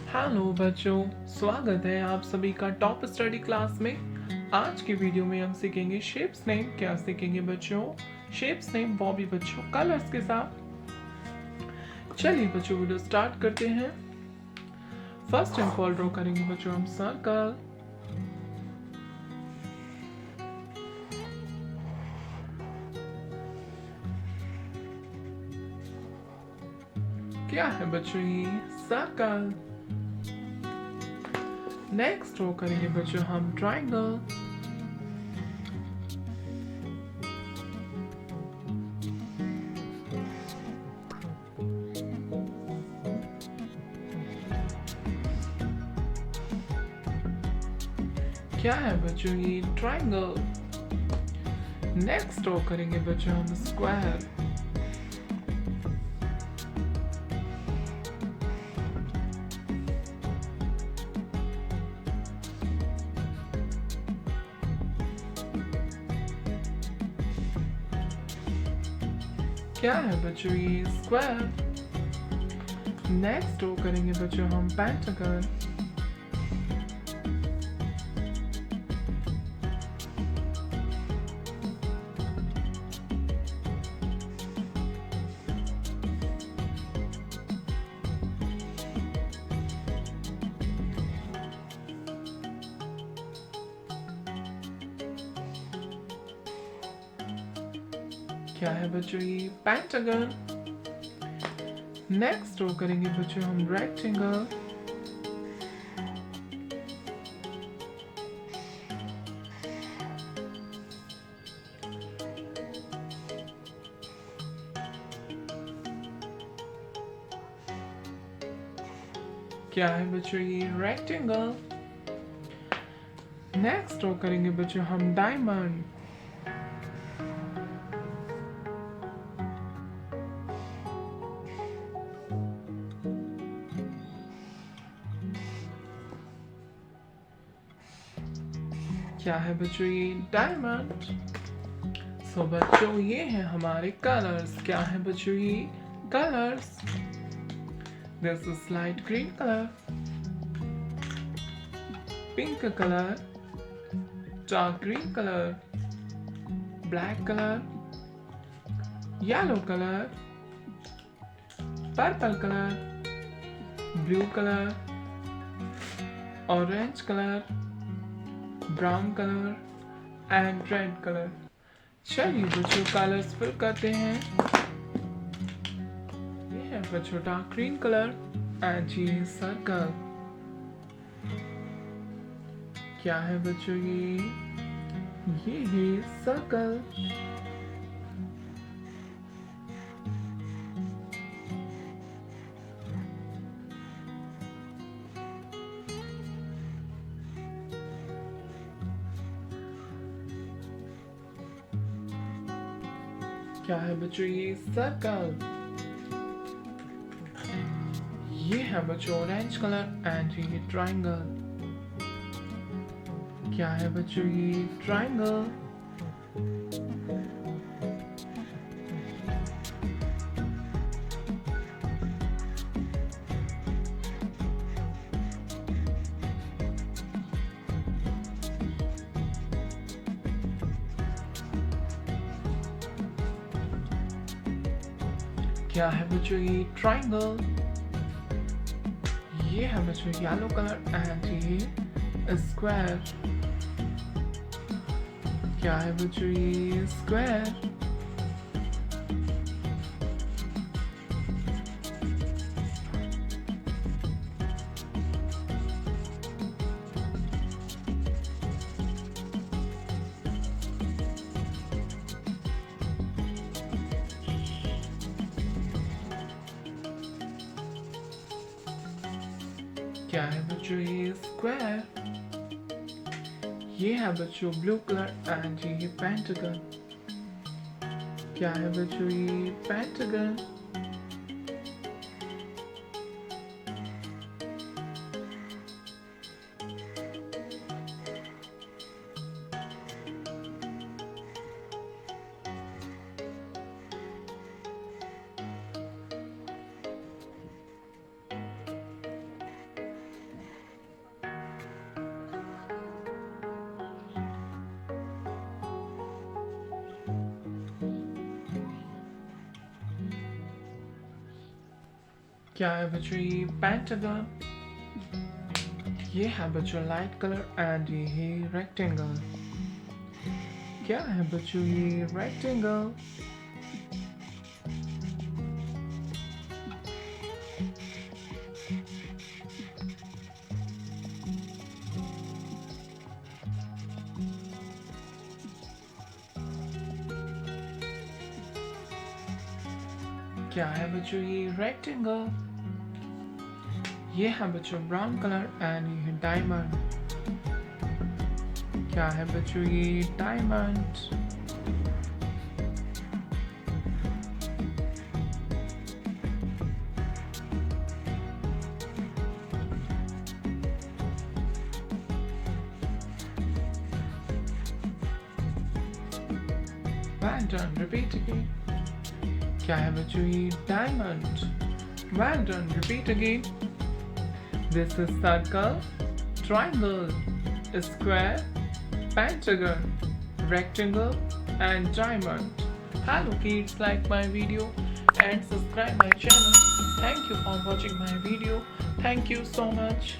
Hello बच्चों, स्वागत है आप सभी का टॉप स्टडी क्लास में। आज की वीडियो में हम सीखेंगे शेप्स नेम। क्या सीखेंगे बच्चों? शेप्स नेम वो भी बच्चों कलर्स के साथ। चलिए बच्चों वीडियो स्टार्ट करते हैं। फर्स्ट एंड फॉल ड्रॉ करेंगे बच्चों हम सर्कल। क्या है बच्चों ये? सर्कल। नेक्स्ट ड्रॉ करेंगे बच्चों हम ट्राइंगल। क्या है बच्चों ये? ट्राइंगल। नेक्स्ट ड्रॉ करेंगे बच्चों हम स्क्वायर। क्या है बच्चों ये? स्क्वायर। नेक्स्ट ड्रॉ करेंगे बच्चों हम पेंटागन। क्या है बच्चों ये? पेंटागन। नेक्स्ट ड्रॉ करेंगे बच्चों हम रेक्टेंगल। क्या है बच्चों ये? रेक्टेंगल। नेक्स्ट ड्रॉ करेंगे बच्चों हम डायमंड। क्या है बच्चों ये? डायमंड। सो बच्चों ये हैं हमारे कलर्स। क्या है बच्चों ये? Colours. This is light green colour, pink colour, dark green colour, black colour, yellow colour, purple colour, blue colour, orange colour, brown colour and red colour. चलिए बच्चों कलर्स फिल करते हैं। ये है बच्चों डार्क ग्रीन कलर एंड ये circle. क्या है बच्चों ये? ये है सर्कल। क्या है बच्चों ये? सर्कल। ये है बच्चों ऑरेंज कलर एंड ये ट्रायंगल। क्या है बच्चों ये? ट्रायंगल। क्या है बच्चों ये? ट्रायंगल। ये है बच्चों येलो कलर एंड ये स्क्वायर। क्या है बच्चों ये? स्क्वायर। क्या है बच्चों ये? स्क्वायर। ये है बच्चों ब्लू कलर एंड ये पेंटागन। क्या है बच्चों ये? पेंटागन। क्या है बच्चों ये पेंटागन, ये है बच्चों लाइट कलर एंड ये है रेक्टेंगल। क्या है बच्चों ये रेक्टेंगल, क्या है बच्चों ये रेक्टेंगल, ये है बच्चों ब्राउन कलर एंड ये है डायमंड। क्या है बच्चों ये diamond, well done, repeat again. क्या है बच्चों ये diamond, well done, repeat again. This is circle, triangle, square, pentagon, rectangle and diamond. Hello kids, like my video and subscribe my channel. Thank you for watching my video. Thank you so much.